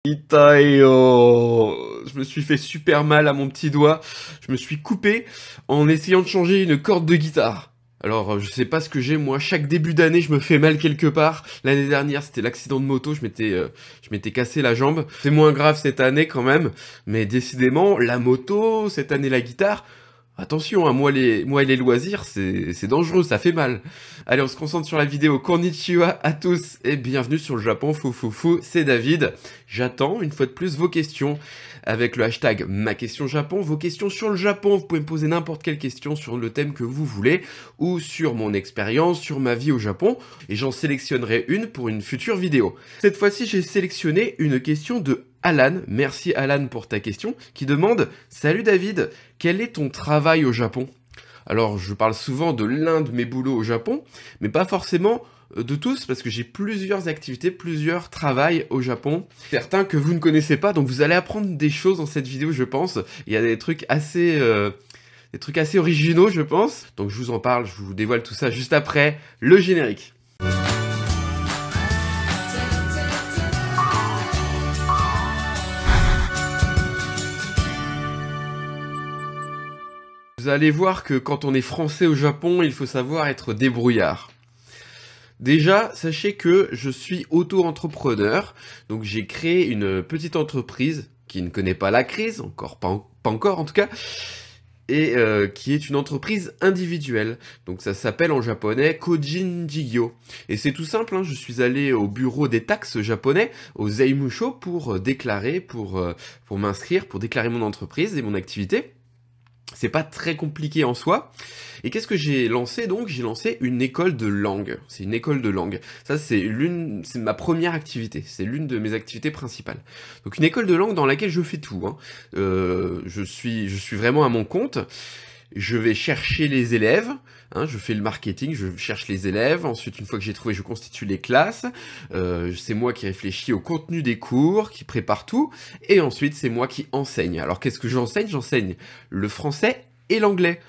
Itaïo. Je me suis fait super mal à mon petit doigt. Je me suis coupé en essayant de changer une corde de guitare. Alors, je sais pas ce que j'ai, moi, chaque début d'année, je me fais mal quelque part. L'année dernière, c'était l'accident de moto, je m'étais cassé la jambe. C'est moins grave cette année quand même, mais décidément, la moto, cette année la guitare, attention, hein, moi et les loisirs, c'est dangereux, ça fait mal. Allez, on se concentre sur la vidéo. Konnichiwa à tous et bienvenue sur le Japon Fou, c'est David. J'attends une fois de plus vos questions avec le hashtag ma question Japon, vos questions sur le Japon. Vous pouvez me poser n'importe quelle question sur le thème que vous voulez ou sur mon expérience, sur ma vie au Japon et j'en sélectionnerai une pour une future vidéo. Cette fois-ci, j'ai sélectionné une question de Alan, merci Alan pour ta question, qui demande « Salut David, quel est ton travail au Japon ?» Alors, je parle souvent de l'un de mes boulots au Japon, mais pas forcément de tous, parce que j'ai plusieurs activités, plusieurs travails au Japon, certains que vous ne connaissez pas, donc vous allez apprendre des choses dans cette vidéo, je pense. Il y a des trucs assez originaux, je pense. Donc je vous en parle, je vous dévoile tout ça juste après le générique. Vous allez voir que quand on est français au Japon, il faut savoir être débrouillard. Déjà, sachez que je suis auto-entrepreneur, donc j'ai créé une petite entreprise qui ne connaît pas la crise, pas encore en tout cas, et qui est une entreprise individuelle. Donc ça s'appelle en japonais Kojin Jigyo. Et c'est tout simple, hein, je suis allé au bureau des taxes japonais, au Zeimusho, pour déclarer, pour m'inscrire, pour déclarer mon entreprise et mon activité. C'est pas très compliqué en soi. Et qu'est-ce que j'ai lancé donc? J'ai lancé une école de langue. C'est une école de langue. Ça, c'est ma première activité. C'est l'une de mes activités principales. Donc une école de langue dans laquelle je fais tout, hein. Je suis vraiment à mon compte. Je vais chercher les élèves, hein, je fais le marketing, je cherche les élèves, ensuite une fois que j'ai trouvé, je constitue les classes, c'est moi qui réfléchis au contenu des cours, qui prépare tout, et ensuite c'est moi qui enseigne. Alors qu'est-ce que j'enseigne? J'enseigne le français et l'anglais.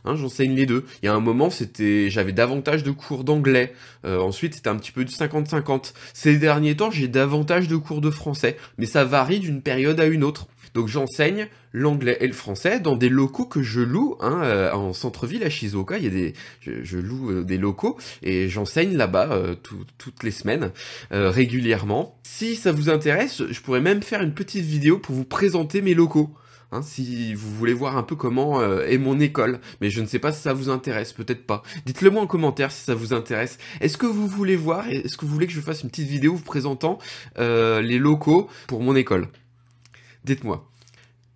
Hein, j'enseigne les deux. Il y a un moment, j'avais davantage de cours d'anglais. Ensuite, c'était un petit peu du 50-50. Ces derniers temps, j'ai davantage de cours de français, mais ça varie d'une période à une autre. Donc j'enseigne l'anglais et le français dans des locaux que je loue, hein, en centre-ville à Shizuoka. Je loue des locaux et j'enseigne là-bas toutes les semaines, régulièrement. Si ça vous intéresse, je pourrais même faire une petite vidéo pour vous présenter mes locaux. Hein, si vous voulez voir un peu comment est mon école, mais je ne sais pas si ça vous intéresse, peut-être pas. Dites-le moi en commentaire si ça vous intéresse. Est-ce que vous voulez voir, est-ce que vous voulez que je fasse une petite vidéo vous présentant les locaux pour mon école? Dites-moi.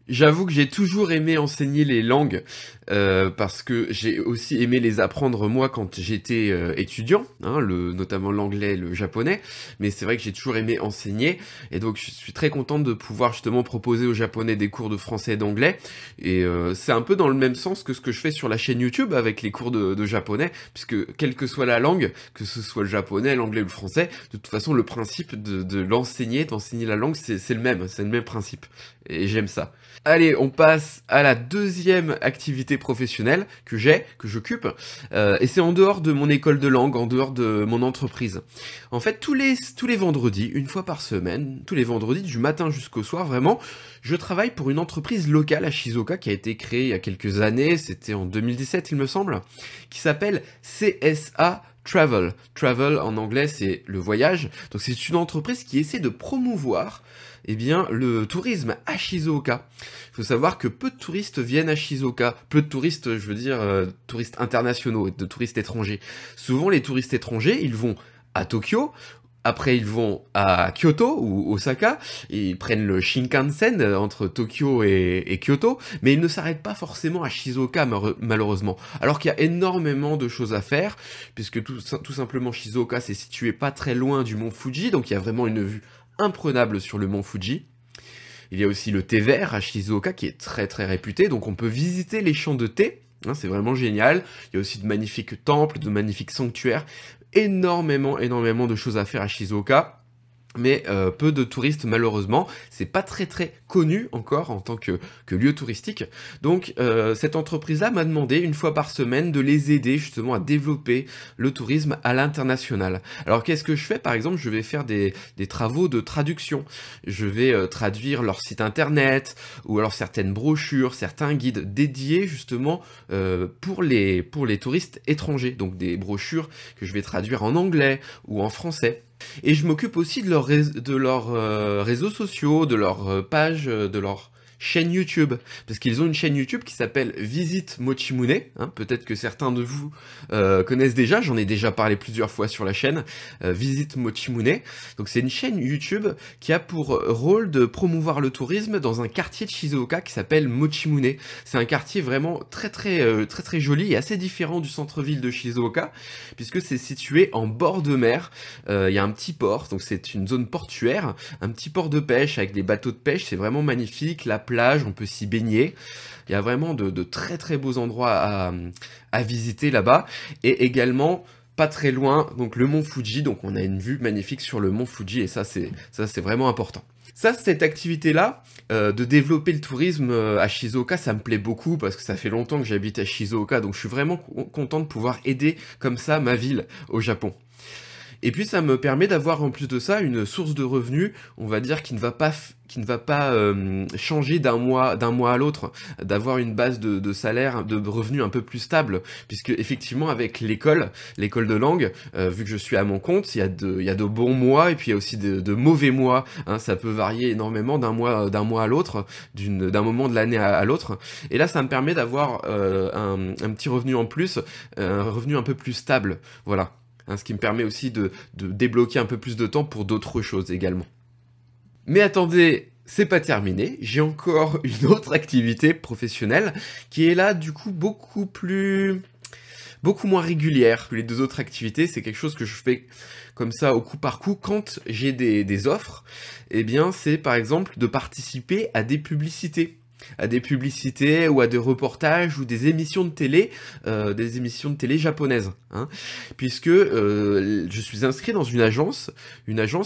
J'avoue que j'ai toujours aimé enseigner les langues, parce que j'ai aussi aimé les apprendre moi quand j'étais étudiant, hein, notamment l'anglais et le japonais, mais c'est vrai que j'ai toujours aimé enseigner, et donc je suis très contente de pouvoir justement proposer aux japonais des cours de français et d'anglais, et c'est un peu dans le même sens que ce que je fais sur la chaîne YouTube avec les cours de japonais, puisque quelle que soit la langue, que ce soit le japonais, l'anglais ou le français, de toute façon le principe d'enseigner la langue, c'est le même principe, et j'aime ça. Allez, on passe à la deuxième activité professionnelle que j'occupe, et c'est en dehors de mon école de langue, en dehors de mon entreprise. En fait, tous les vendredis, une fois par semaine, tous les vendredis, du matin jusqu'au soir, vraiment, je travaille pour une entreprise locale à Shizuoka qui a été créée il y a quelques années, c'était en 2017 il me semble, qui s'appelle CSA Travel. Travel en anglais c'est le voyage, donc c'est une entreprise qui essaie de promouvoir le tourisme à Shizuoka. Il faut savoir que peu de touristes viennent à Shizuoka. Peu de touristes, je veux dire, touristes internationaux, de touristes étrangers. Souvent, les touristes étrangers, ils vont à Tokyo, après ils vont à Kyoto ou Osaka, et ils prennent le Shinkansen entre Tokyo et Kyoto, mais ils ne s'arrêtent pas forcément à Shizuoka malheureusement. Alors qu'il y a énormément de choses à faire, puisque tout simplement Shizuoka c'est situé pas très loin du mont Fuji, donc il y a vraiment une vue imprenable sur le mont Fuji. Il y a aussi le thé vert à Shizuoka qui est très très réputé, donc on peut visiter les champs de thé, hein, c'est vraiment génial. Il y a aussi de magnifiques temples, de magnifiques sanctuaires, énormément de choses à faire à Shizuoka. mais peu de touristes malheureusement. C'est pas très connu encore en tant que lieu touristique. Donc cette entreprise-là m'a demandé une fois par semaine de les aider justement à développer le tourisme à l'international. Alors qu'est-ce que je fais? Par exemple, je vais faire des travaux de traduction. Je vais traduire leur site internet, ou alors certaines brochures, certains guides dédiés justement pour les touristes étrangers. Donc des brochures que je vais traduire en anglais ou en français. Et je m'occupe aussi de leurs réseaux sociaux, de leurs pages, de leur chaîne YouTube. Parce qu'ils ont une chaîne YouTube qui s'appelle Visite Mochimune. Hein, peut-être que certains de vous connaissent déjà, j'en ai déjà parlé plusieurs fois sur la chaîne. Visite Mochimune. Donc c'est une chaîne YouTube qui a pour rôle de promouvoir le tourisme dans un quartier de Shizuoka qui s'appelle Mochimune. C'est un quartier vraiment très joli et assez différent du centre-ville de Shizuoka, puisque c'est situé en bord de mer. Il y a un petit port, donc c'est une zone portuaire, un petit port de pêche avec des bateaux de pêche, c'est vraiment magnifique, la plage, on peut s'y baigner. Il y a vraiment de très beaux endroits à visiter là-bas, et également pas très loin, donc le mont Fuji, donc on a une vue magnifique sur le mont Fuji, et ça c'est vraiment important. Ça, cette activité-là, de développer le tourisme à Shizuoka, ça me plaît beaucoup parce que ça fait longtemps que j'habite à Shizuoka, donc je suis vraiment content de pouvoir aider comme ça ma ville au Japon. Et puis ça me permet d'avoir en plus de ça une source de revenus, on va dire, qui ne va pas changer d'un mois à l'autre, d'avoir une base de salaire, de revenus un peu plus stable, puisque effectivement avec l'école de langue, vu que je suis à mon compte, il y a de bons mois et puis il y a aussi de mauvais mois, hein, ça peut varier énormément d'un mois à l'autre, d'un moment de l'année à l'autre, et là ça me permet d'avoir un petit revenu en plus, un revenu un peu plus stable, voilà. Hein, ce qui me permet aussi de débloquer un peu plus de temps pour d'autres choses également. Mais attendez, c'est pas terminé, j'ai encore une autre activité professionnelle qui est là du coup beaucoup moins régulière que les deux autres activités. C'est quelque chose que je fais comme ça au coup par coup quand j'ai des offres. Eh bien c'est par exemple de participer à des publicités. Ou à des reportages ou des émissions de télé japonaises, hein, puisque je suis inscrit dans une agence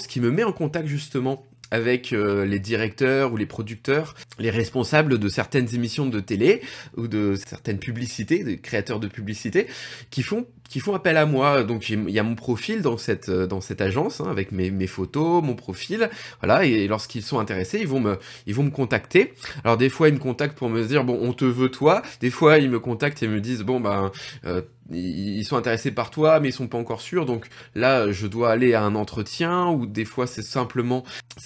qui me met en contact justement avec les directeurs ou les producteurs, les responsables de certaines émissions de télé ou de certaines publicités, des créateurs de publicités, qui font appel à moi. Donc il y a mon profil dans cette agence, hein, avec mes photos, mon profil, voilà, et lorsqu'ils sont intéressés, ils vont me contacter. Alors des fois ils me contactent pour me dire bon, on te veut toi, des fois ils me contactent et me disent bon ben ils sont intéressés par toi mais ils sont pas encore sûrs, donc là je dois aller à un entretien, ou des fois ça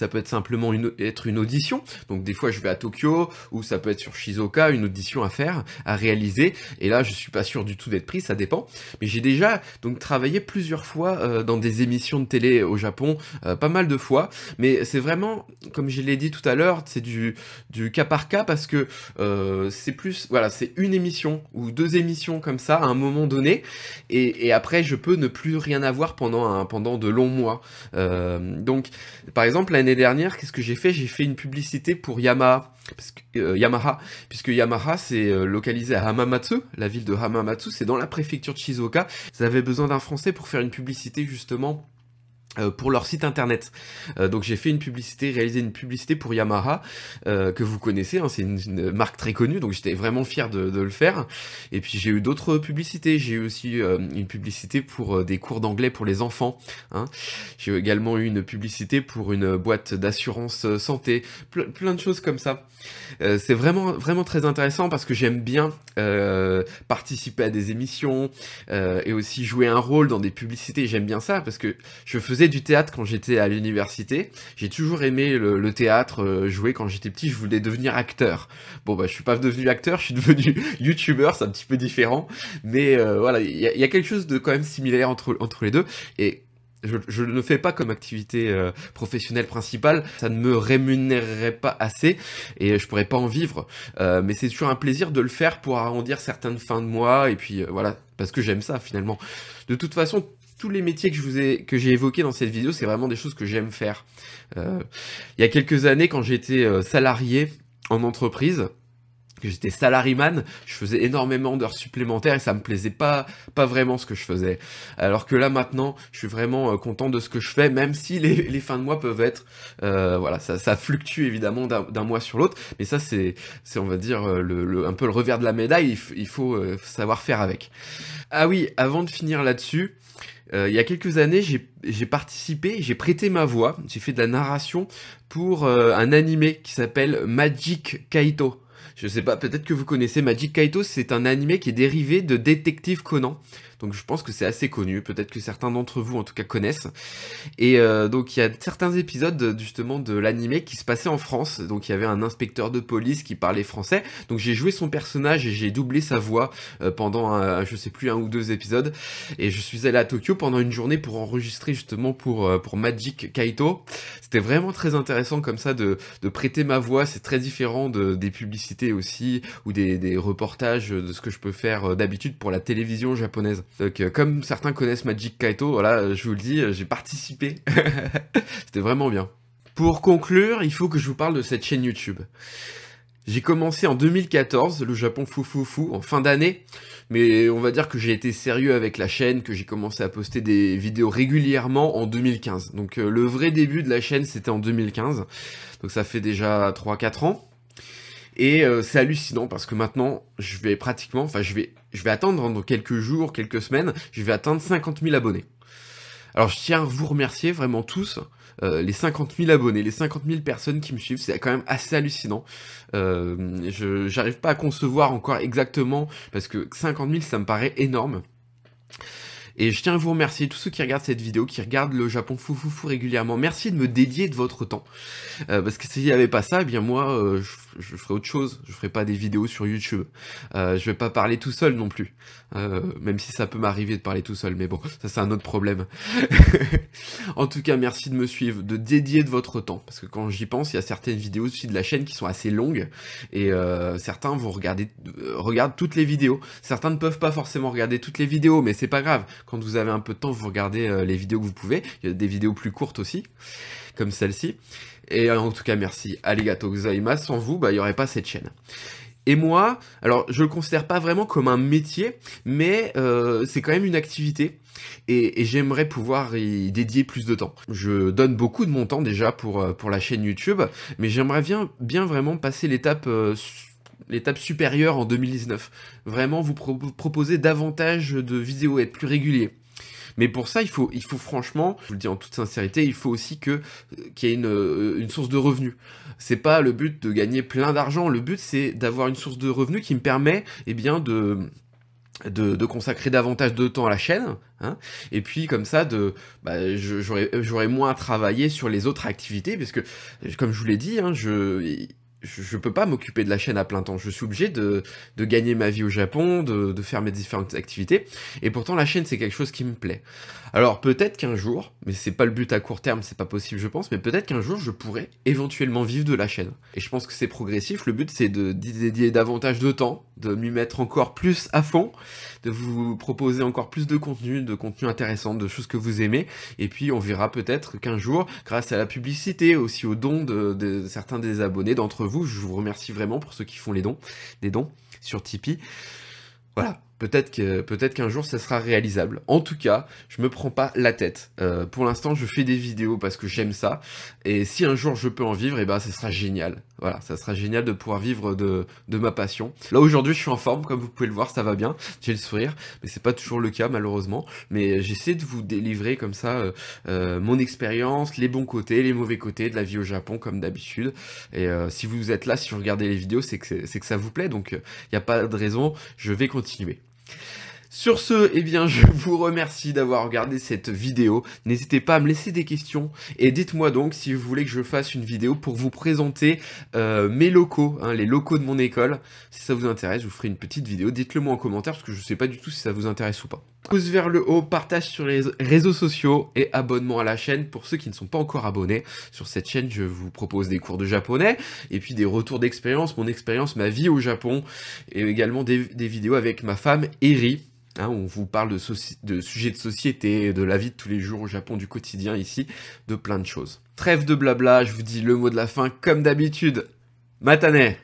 peut être simplement une audition, donc des fois je vais à Tokyo, ou ça peut être sur Shizuoka, une audition à réaliser, et là je suis pas sûr du tout d'être pris, ça dépend. Mais j'ai déjà donc travaillé plusieurs fois dans des émissions de télé au Japon, pas mal de fois, mais c'est vraiment, comme je l'ai dit tout à l'heure, c'est du cas par cas, parce que c'est plus, voilà, c'est une émission ou deux émissions comme ça à un moment donné, et après je peux ne plus rien avoir pendant de longs mois. Donc par exemple l'année dernière, qu'est-ce que j'ai fait? J'ai fait une publicité pour Yamaha, puisque Yamaha c'est localisé à Hamamatsu, la ville de Hamamatsu, c'est dans la préfecture de Shizuoka. Ils avaient besoin d'un Français pour faire une publicité justement pour leur site internet. Donc j'ai fait réalisé une publicité pour Yamaha, que vous connaissez, hein, c'est une marque très connue, donc j'étais vraiment fier de le faire. Et puis j'ai eu d'autres publicités, j'ai eu aussi une publicité pour des cours d'anglais pour les enfants, hein. J'ai également eu une publicité pour une boîte d'assurance santé, plein de choses comme ça. C'est vraiment très intéressant parce que j'aime bien participer à des émissions et aussi jouer un rôle dans des publicités. J'aime bien ça parce que je faisais du théâtre quand j'étais à l'université. J'ai toujours aimé le théâtre, jouer quand j'étais petit. Je voulais devenir acteur. Bon bah je suis pas devenu acteur, je suis devenu youtubeur, c'est un petit peu différent, mais voilà, il y a quelque chose de quand même similaire entre les deux. Et je ne le fais pas comme activité professionnelle principale, ça ne me rémunérerait pas assez et je pourrais pas en vivre, mais c'est toujours un plaisir de le faire pour arrondir certaines fins de mois, et puis voilà, parce que j'aime ça finalement. De toute façon, tous les métiers que j'ai évoqués dans cette vidéo, c'est vraiment des choses que j'aime faire. Il y a quelques années, quand j'étais salarié en entreprise, que j'étais salariman, je faisais énormément d'heures supplémentaires et ça me plaisait pas vraiment ce que je faisais. Alors que là maintenant, je suis vraiment content de ce que je fais, même si les fins de mois peuvent être, voilà, ça fluctue évidemment d'un mois sur l'autre, mais ça c'est on va dire un peu le revers de la médaille. Il faut savoir faire avec. Ah oui, avant de finir là-dessus. Il y a quelques années, j'ai participé, j'ai prêté ma voix, j'ai fait de la narration pour un animé qui s'appelle Magic Kaito. Je sais pas, peut-être que vous connaissez Magic Kaito, c'est un animé qui est dérivé de Détective Conan. Donc je pense que c'est assez connu, peut-être que certains d'entre vous en tout cas connaissent. Et donc il y a certains épisodes justement de l'animé qui se passaient en France. Donc il y avait un inspecteur de police qui parlait français. Donc j'ai joué son personnage et j'ai doublé sa voix pendant je sais plus 1 ou 2 épisodes. Et je suis allé à Tokyo pendant une journée pour enregistrer justement pour Magic Kaito. C'était vraiment très intéressant comme ça de prêter ma voix. C'est très différent des publicités aussi ou des reportages de ce que je peux faire d'habitude pour la télévision japonaise. Donc comme certains connaissent Magic Kaito, voilà, je vous le dis, j'ai participé. C'était vraiment bien. Pour conclure, il faut que je vous parle de cette chaîne YouTube. J'ai commencé en 2014, le Japon fou, en fin d'année, mais on va dire que j'ai été sérieux avec la chaîne, que j'ai commencé à poster des vidéos régulièrement en 2015. Donc le vrai début de la chaîne, c'était en 2015, donc ça fait déjà 3-4 ans. Et c'est hallucinant parce que maintenant, je vais attendre dans quelques jours, quelques semaines, je vais atteindre 50 000 abonnés. Alors je tiens à vous remercier vraiment tous, les 50 000 abonnés, les 50 000 personnes qui me suivent, c'est quand même assez hallucinant. J'arrive pas à concevoir encore exactement, parce que 50 000 ça me paraît énorme. Et je tiens à vous remercier, tous ceux qui regardent cette vidéo, qui regardent le Japon fou régulièrement. Merci de me dédier de votre temps. Parce que s'il n'y avait pas ça, eh bien moi, je ferais autre chose. Je ferais pas des vidéos sur YouTube. Je vais pas parler tout seul non plus. Même si ça peut m'arriver de parler tout seul. Mais bon, ça c'est un autre problème. En tout cas, merci de me suivre, de dédier de votre temps. Parce que quand j'y pense, il y a certaines vidéos aussi de la chaîne qui sont assez longues. Et certains vont regardent toutes les vidéos. Certains ne peuvent pas forcément regarder toutes les vidéos, mais c'est pas grave. Quand vous avez un peu de temps, vous regardez les vidéos que vous pouvez. Il y a des vidéos plus courtes aussi, comme celle-ci. Et en tout cas, merci. Arigatou gozaimasu. Sans vous, il n'y aurait pas cette chaîne. Et moi, alors je le considère pas vraiment comme un métier, mais c'est quand même une activité. Et j'aimerais pouvoir y dédier plus de temps. Je donne beaucoup de mon temps déjà pour la chaîne YouTube, mais j'aimerais bien vraiment passer l'étape supérieure en 2019. Vraiment vous proposer davantage de vidéos, être plus régulier. Mais pour ça, il faut franchement, je vous le dis en toute sincérité, il faut aussi qu'il y ait une source de revenus. C'est pas le but de gagner plein d'argent, le but c'est d'avoir une source de revenus qui me permet, eh bien, de consacrer davantage de temps à la chaîne, hein, et puis comme ça, j'aurais moins à travailler sur les autres activités, parce que, comme je vous l'ai dit, hein, je peux pas m'occuper de la chaîne à plein temps, je suis obligé de gagner ma vie au Japon, de faire mes différentes activités, et pourtant la chaîne c'est quelque chose qui me plaît. Alors peut-être qu'un jour, mais c'est pas le but à court terme, c'est pas possible je pense, mais peut-être qu'un jour je pourrais éventuellement vivre de la chaîne. Et je pense que c'est progressif, le but c'est de dédier davantage de temps, de m'y mettre encore plus à fond, de vous proposer encore plus de contenu intéressant, de choses que vous aimez, et puis on verra peut-être qu'un jour, grâce à la publicité, aussi aux dons de certains des abonnés d'entre vous, je vous remercie vraiment pour ceux qui font des dons sur Tipeee. Voilà, peut-être qu'un jour ça sera réalisable. En tout cas, je me prends pas la tête. Pour l'instant, je fais des vidéos parce que j'aime ça. Et si un jour je peux en vivre, eh ben ça sera génial. Voilà, ça sera génial de pouvoir vivre de ma passion. Là aujourd'hui, je suis en forme, comme vous pouvez le voir, ça va bien. J'ai le sourire, mais c'est pas toujours le cas malheureusement. Mais j'essaie de vous délivrer comme ça mon expérience, les bons côtés, les mauvais côtés de la vie au Japon, comme d'habitude. Et si vous êtes là, si vous regardez les vidéos, c'est que ça vous plaît. Donc il n'y a pas de raison, je vais continuer. Sur ce, eh bien, je vous remercie d'avoir regardé cette vidéo. N'hésitez pas à me laisser des questions et dites-moi donc si vous voulez que je fasse une vidéo pour vous présenter mes locaux, hein, les locaux de mon école. Si ça vous intéresse, je vous ferai une petite vidéo. Dites-le moi en commentaire parce que je ne sais pas du tout si ça vous intéresse ou pas. Pouce vers le haut, partage sur les réseaux sociaux et abonnement à la chaîne pour ceux qui ne sont pas encore abonnés. Sur cette chaîne, je vous propose des cours de japonais et puis des retours d'expérience, mon expérience, ma vie au Japon et également des vidéos avec ma femme Eri. Hein, on vous parle de sujets de société, de la vie de tous les jours au Japon, du quotidien ici, de plein de choses. Trêve de blabla, je vous dis le mot de la fin comme d'habitude. Matane!